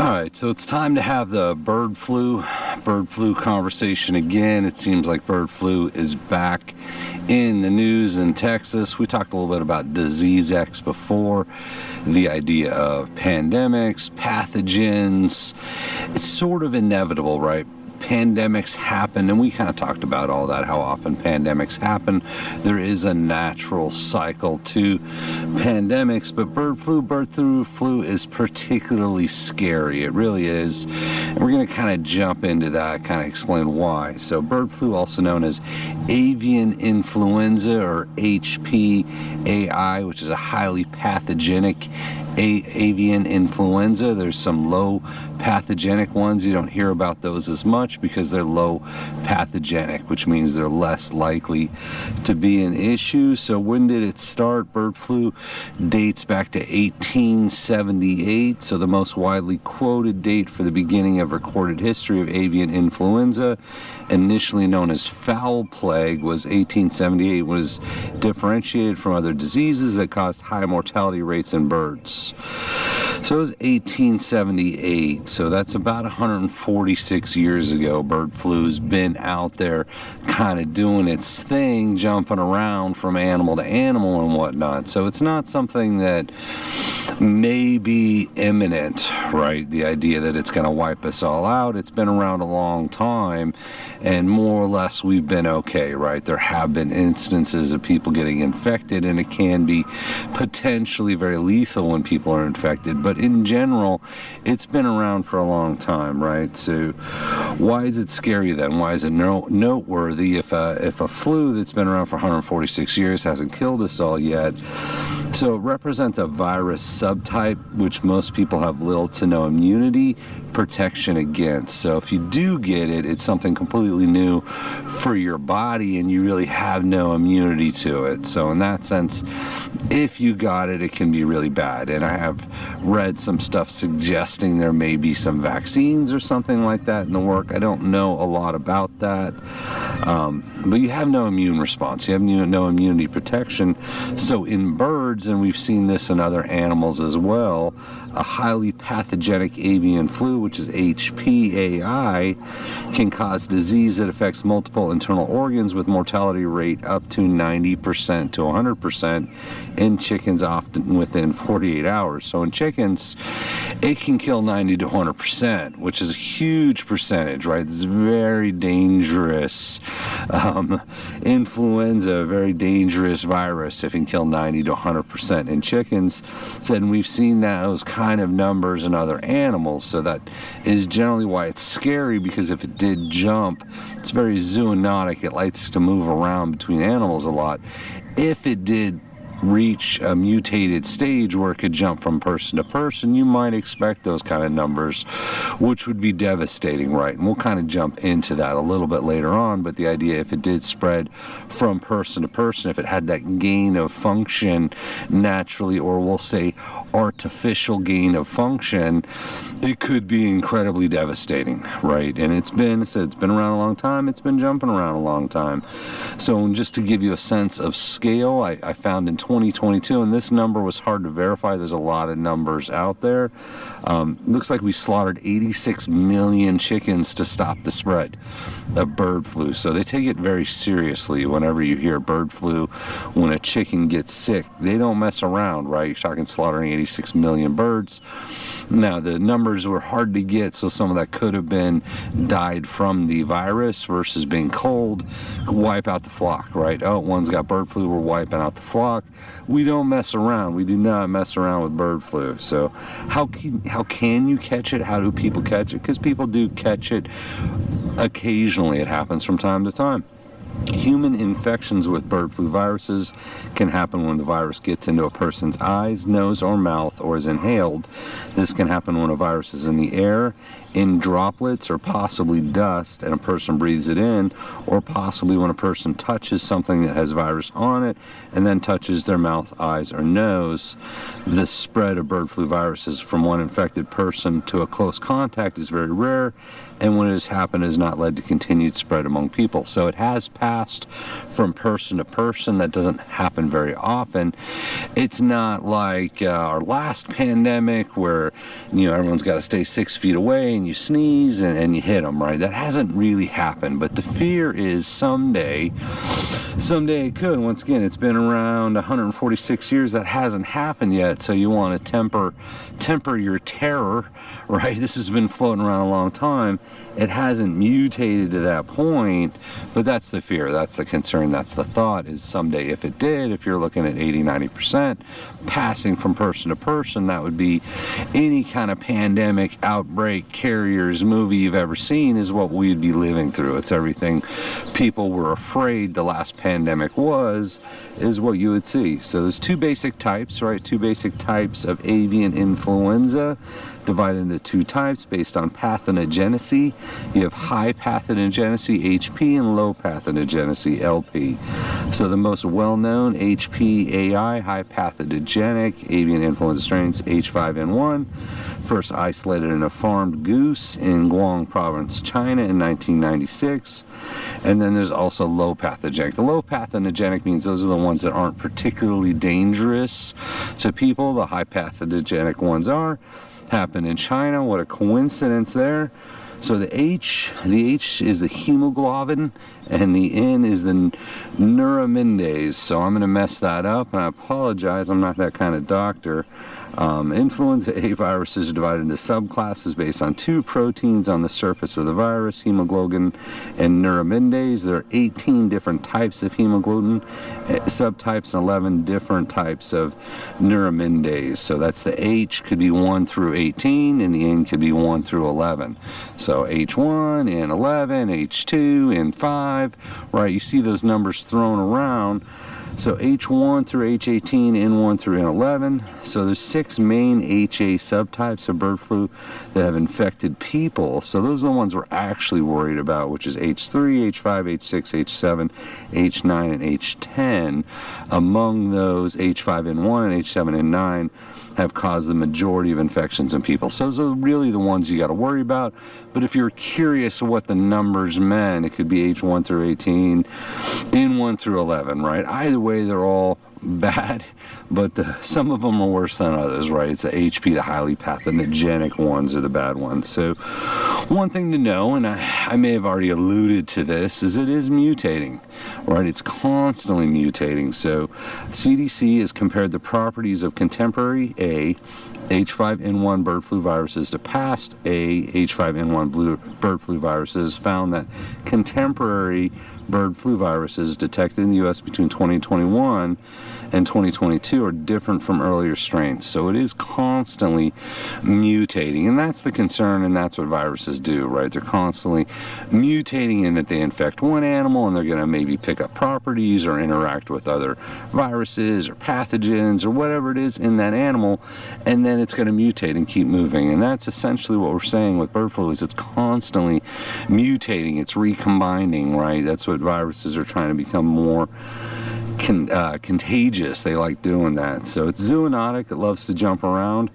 All right, so it's time to have the bird flu conversation again. It seems like bird flu is back in the news in Texas. We talked a little bit about Disease X before, the idea of pandemics, pathogens. It's sort of inevitable, right? Pandemics happen, and we kind of talked about all that, how often pandemics happen. There is a natural cycle to pandemics, but bird flu is particularly scary. It really is. And we're going to kind of jump into that, kind of explain why. So bird flu, also known as avian influenza or HPAI, which is a highly pathogenic avian influenza. There's some low pathogenic ones. You don't hear about those as much because they're low pathogenic, which means they're less likely to be an issue. So when did it start? Bird flu dates back to 1878. So the most widely quoted date for the beginning of recorded history of avian influenza, initially known as fowl plague, was 1878, was differentiated from other diseases that caused high mortality rates in birds. So it was 1878, so that's about 146 years ago. Bird flu's been out there kind of doing its thing, jumping around from animal to animal and whatnot. So it's not something that may be imminent, right? The idea that it's going to wipe us all out. It's been around a long time, and more or less we've been okay, right? There have been instances of people getting infected, and it can be potentially very lethal when people are infected. But in general, it's been around for a long time, right? So why is it scary then? Why is it noteworthy if a flu that's been around for 146 years hasn't killed us all yet? So it represents a virus subtype which most people have little to no immunity protection against. So if you do get it, it's something completely new for your body and you really have no immunity to it. So in that sense, if you got it, it can be really bad. And I have read some stuff suggesting there may be some vaccines or something like that in the work. I don't know a lot about that. But you have no immune response. You have no immunity protection. So in birds, and we've seen this in other animals as well, a highly pathogenic avian flu, which is HPAI, can cause disease that affects multiple internal organs with mortality rate up to 90% to 100% in chickens, often within 48 hours. So in chickens, it can kill 90 to 100%, which is a huge percentage, right? It's very dangerous. Influenza, a very dangerous virus, if it can kill 90 to 100% in chickens. And we've seen those kind of numbers in other animals. So that is generally why it's scary, because if it did jump, it's very zoonotic. It likes to move around between animals a lot. If it did reach a mutated stage where it could jump from person to person, you might expect those kind of numbers, which would be devastating, right? And we'll kind of jump into that a little bit later on, but the idea, if it did spread from person to person, if it had that gain of function naturally, or we'll say artificial gain of function, it could be incredibly devastating, right? And it's been around a long time, it's been jumping around a long time. So just to give you a sense of scale, I found in 2022, and this number was hard to verify, there's a lot of numbers out there, looks like we slaughtered 86 million chickens to stop the spread of bird flu. So they take it very seriously. Whenever you hear bird flu, when a chicken gets sick, they don't mess around, right? You're talking slaughtering 86 million birds. Now, the numbers were hard to get, so some of that could have been died from the virus versus being cold. Wipe out the flock, right? Oh, one's got bird flu, we're wiping out the flock. We don't mess around. We do not mess around with bird flu. So how can you catch it? How do people catch it? Because people do catch it occasionally. It happens from time to time. Human infections with bird flu viruses can happen when the virus gets into a person's eyes, nose, or mouth, or is inhaled. This can happen when a virus is in the air, in droplets, or possibly dust, and a person breathes it in, or possibly when a person touches something that has virus on it and then touches their mouth, eyes, or nose. The spread of bird flu viruses from one infected person to a close contact is very rare, and when it has happened, has not led to continued spread among people. So it has passed from person to person. That doesn't happen very often. It's not like our last pandemic where, everyone's got to stay 6 feet away and you sneeze and you hit them, right? That hasn't really happened, but the fear is someday it could. Once again, it's been around 146 years. That hasn't happened yet, so you want to temper your terror, right? This has been floating around a long time. It hasn't mutated to that point, but that's the fear, that's the concern, that's the thought, is someday if it did, if you're looking at 80-90% passing from person to person, that would be any kind of pandemic, outbreak, carriers movie you've ever seen is what we'd be living through. It's everything people were afraid the last pandemic is what you would see. So there's two basic types, right? Two basic types of avian influenza, divided into two types based on pathogenicity. You have high pathogenicity, HP, and low pathogenicity, LP. So the most well-known HPAI, high pathogenic avian influenza strains, H5N1, first isolated in a farmed goose in Guangdong province, China in 1996. And then there's also low pathogenic. The low pathogenic means those are the ones that aren't particularly dangerous to people. The high pathogenic ones happen in China. What a coincidence there. So the H is the hemoglobin, and the N is the neuraminidase. So I'm going to mess that up, and I apologize. I'm not that kind of doctor. Influenza A viruses are divided into subclasses based on two proteins on the surface of the virus, hemoglobin and neuraminidase. There are 18 different types of hemoglobin subtypes and 11 different types of neuraminidase. So that's the H could be 1 through 18, and the N could be 1 through 11. So H1, N11, H2, N5, right? You see those numbers thrown around. So H1 through H18, N1 through N11. So there's 6 main HA subtypes of bird flu that have infected people. So those are the ones we're actually worried about, which is H3, H5, H6, H7, H9, and H10. Among those, H5N1 and H7N9 have caused the majority of infections in people. So those are really the ones you got to worry about. But if you're curious what the numbers meant, it could be H1 through 18, N1 through 11, right? Either way, they're all bad, but some of them are worse than others, right? It's the HP, the highly pathogenic ones are the bad ones. So one thing to know, and I may have already alluded to this, is it is mutating, right? It's constantly mutating. So CDC has compared the properties of contemporary H5N1 bird flu viruses to past H5N1 bird flu viruses, found that contemporary bird flu viruses detected in the U.S. between 2021 and 2022 are different from earlier strains. So it is constantly mutating, and that's the concern, and that's what viruses do, right? They're constantly mutating in that they infect one animal and they're going to maybe pick up properties or interact with other viruses or pathogens or whatever it is in that animal, and then it's going to mutate and keep moving. And that's essentially what we're saying with bird flu, is it's constantly mutating, it's recombining, right? That's what viruses are trying to become more contagious. They like doing that. So it's zoonotic. It loves to jump around.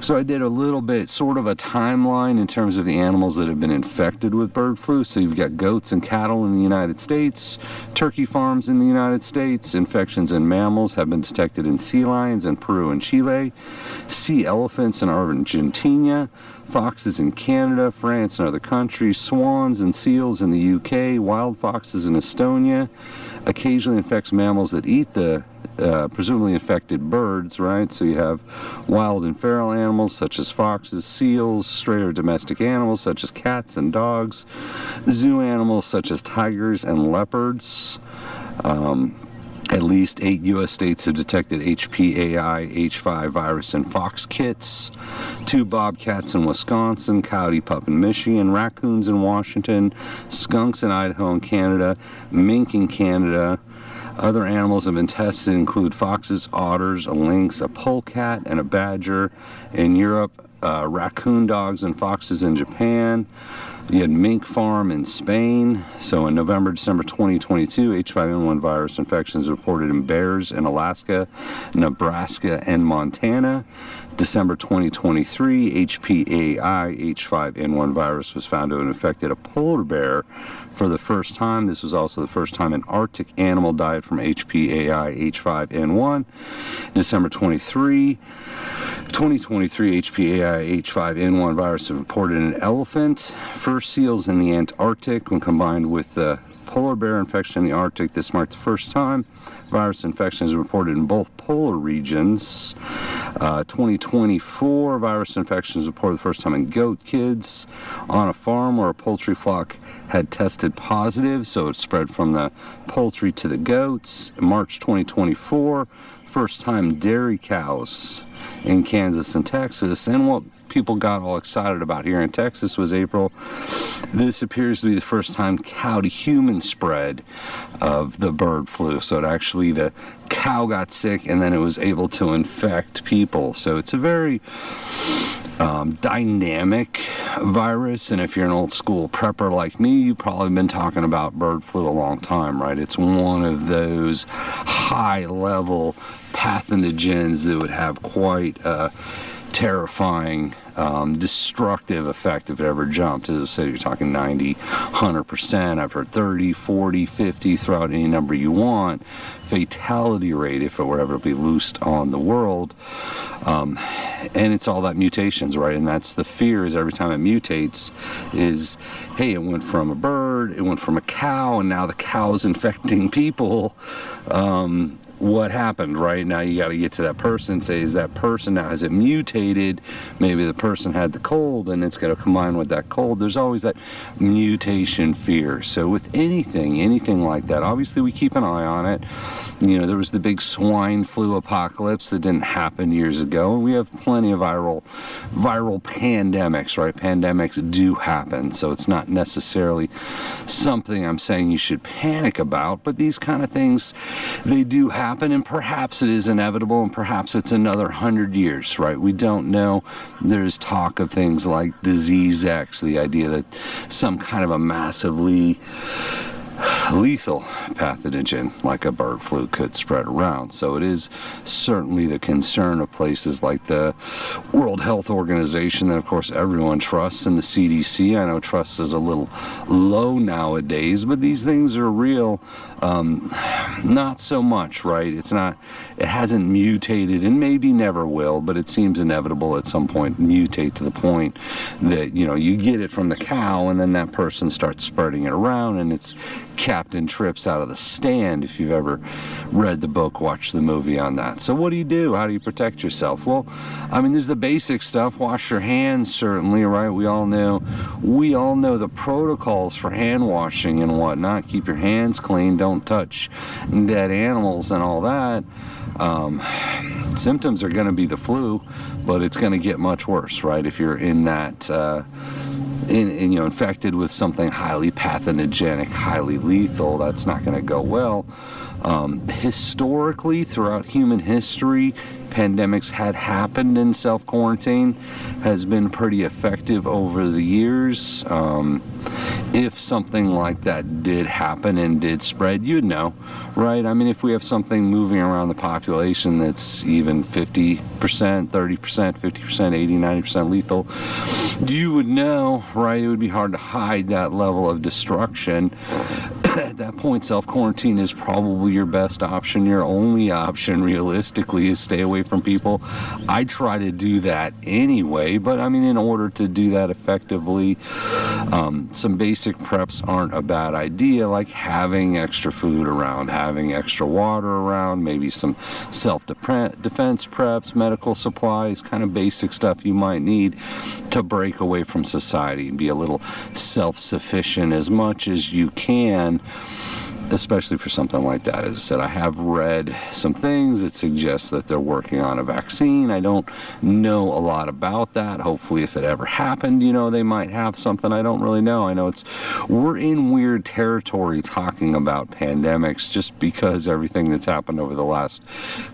So I did a little bit, sort of a timeline in terms of the animals that have been infected with bird flu. So you've got goats and cattle in the United States, turkey farms in the United States. Infections in mammals have been detected in sea lions in Peru and Chile, sea elephants in Argentina, foxes in Canada, France, and other countries, swans and seals in the UK, wild foxes in Estonia. Occasionally infects mammals that eat the presumably infected birds, right? So you have wild and feral animals such as foxes, seals, stray or domestic animals such as cats and dogs, zoo animals such as tigers and leopards. At least 8 U.S. states have detected HPAI H5 virus in fox kits, 2 bobcats in Wisconsin, coyote pup in Michigan, raccoons in Washington, skunks in Idaho and Canada, mink in Canada. Other animals have been tested include foxes, otters, a lynx, a polecat, and a badger. In Europe, raccoon dogs and foxes in Japan. You had mink farm in Spain. So in November, December 2022, H5N1 virus infections reported in bears in Alaska, Nebraska, and Montana. December 2023, HPAI, H5N1 virus, was found to have infected a polar bear for the first time. This was also the first time an Arctic animal died from HPAI, H5N1. December 2023, HPAI, H5N1 virus was reported in an elephant. First seals in the Antarctic, when combined with the polar bear infection in the Arctic, this marked the first time virus infections reported in both polar regions. 2024, virus infections reported the first time in goat kids on a farm where a poultry flock had tested positive, so it spread from the poultry to the goats. In March 2024, first time dairy cows in Kansas and Texas. And what people got all excited about here in Texas was April. This appears to be the first time cow to human spread of the bird flu. So it actually, the cow got sick and then it was able to infect people. So it's a very dynamic virus. And if you're an old school prepper like me, you've probably been talking about bird flu a long time, right? It's one of those high level pathogens that would have quite a terrifying, destructive effect if it ever jumped. As I said, you're talking 90, 100%. I've heard 30, 40, 50, throw out any number you want. Fatality rate if it were ever to be loosed on the world. And it's all that mutations, right? And that's the fear, is every time it mutates is, hey, it went from a bird, it went from a cow, and now the cow's infecting people. What happened, right? Now you got to get to that person, say, is that person now, has it mutated? Maybe the person had the cold and it's going to combine with that cold. There's always that mutation fear. So with anything like that, obviously we keep an eye on it. You know, there was the big swine flu apocalypse that didn't happen years ago, and we have plenty of viral pandemics, right? Pandemics do happen, so it's not necessarily something I'm saying you should panic about, but these kind of things, they do happen, and perhaps it is inevitable, and perhaps it's another 100 years, right? We don't know. There's talk of things like disease X, the idea that some kind of a massively lethal pathogen like a bird flu could spread around. So it is certainly the concern of places like the World Health Organization that, of course, everyone trusts, and the CDC. I know trust is a little low nowadays, but these things are real. Not so much, right? It hasn't mutated, and maybe never will, but it seems inevitable at some point mutate to the point that, you know, you get it from the cow and then that person starts spreading it around, and it's Captain Trips out of the Stand, if you've ever read the book, watched the movie on that. So what do you do? How do you protect yourself? Well, I mean, there's the basic stuff. Wash your hands, certainly, right? We all know the protocols for hand washing and whatnot. Keep your hands clean. Don't touch dead animals and all that. Symptoms are going to be the flu, but it's going to get much worse, right? If you're in that, infected with something highly pathogenic, highly lethal, that's not going to go well. Historically, throughout human history, pandemics had happened in self-quarantine, has been pretty effective over the years. If something like that did happen and did spread, you'd know, right? I mean, if we have something moving around the population that's even 50%, 30%, 50%, 80%, 90% lethal, you would know, right? It would be hard to hide that level of destruction. At that point, self-quarantine is probably your best option. Your only option, realistically, is stay away from people. I try to do that anyway, but I mean, in order to do that effectively, some basic preps aren't a bad idea, like having extra food around, having extra water around, maybe some self-defense preps, medical supplies, kind of basic stuff you might need to break away from society and be a little self-sufficient as much as you can. especially for something like that. As I said, I have read some things that suggest that they're working on a vaccine. I don't know a lot about that. Hopefully, if it ever happened, they might have something. I don't really know. I know we're in weird territory talking about pandemics, just because everything that's happened over the last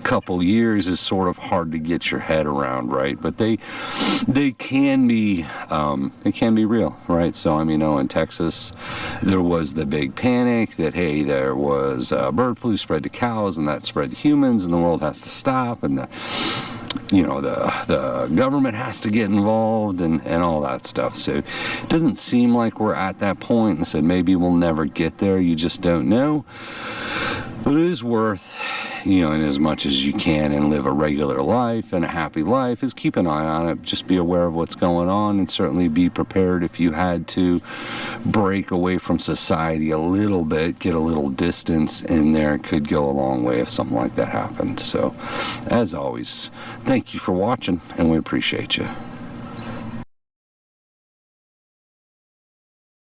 couple years is sort of hard to get your head around, right? But they can be real, right? So in Texas, there was the big panic that, hey, there was bird flu spread to cows, and that spread to humans, and the world has to stop, and the government has to get involved, and all that stuff. So it doesn't seem like we're at that point, and said maybe we'll never get there. You just don't know. But it is worth, in as much as you can and live a regular life and a happy life, is keep an eye on it. Just be aware of what's going on, and certainly be prepared if you had to break away from society a little bit, get a little distance in there. It could go a long way if something like that happened. So, as always, thank you for watching, and we appreciate you.